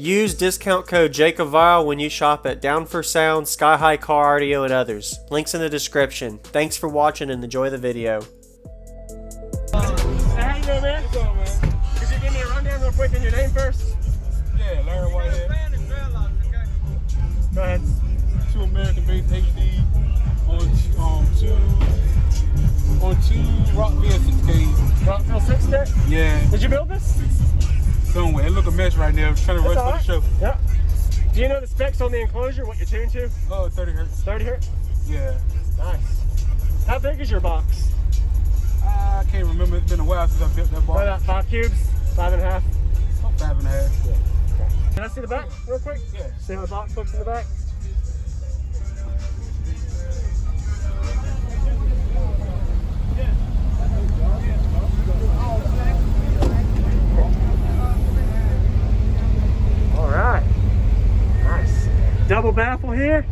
Use discount code JACOBVILE when you shop at Down for Sound, Sky High Car Audio, and others. Links in the description. Thanks for watching and enjoy the video. How you doing, man? What's up, man? Could you give me a rundown real quick on your name first? Yeah, Larry Whitehead. Go ahead. 2 American-based HD on two Rockville 6K. Rockville 6K? Yeah, Did you build this? somewhere. It look a mess right now. Trying to rush for the show. Yeah. Do you know the specs on the enclosure, what you're tuned to? Oh, 30 hertz. 30 hertz? Yeah. Nice. How big is your box? I can't remember. It's been a while since I built that box. About 5 cubes? 5.5? About 5.5. Yeah. Okay. Can I see the back real quick? Yeah. See how the box looks in the back? Double baffle here?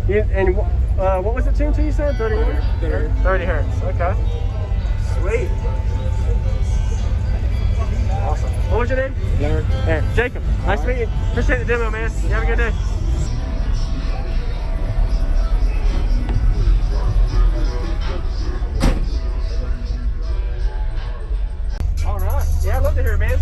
Yeah. And what was it tuned to, you said? 31? 30 hertz. Okay. Sweet. Awesome. What was your name? Larry. Hey, Jacob. Nice to meet you. Appreciate the demo, man. You have a good day. All right. Yeah, I'd love to hear it, man.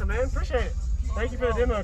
awesome, man. Appreciate it. Thank you for the demo.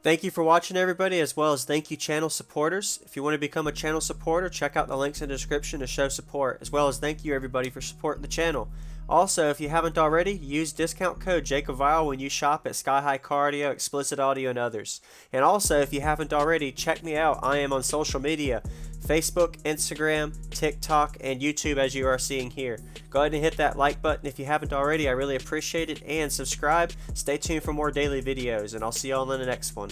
Thank you for watching, everybody, as well as thank you channel supporters. If you want to become a channel supporter, check out the links in the description to show support, as well as thank you everybody for supporting the channel. Also, if you haven't already, use discount code JACOBVILE when you shop at Sky High Car Audio, Explicit Audio, and others. And also, if you haven't already, check me out. I am on social media, Facebook, Instagram, TikTok, and YouTube, as you are seeing here. Go ahead and hit that like button if you haven't already. I really appreciate it. And subscribe. Stay tuned for more daily videos, and I'll see you all in the next one.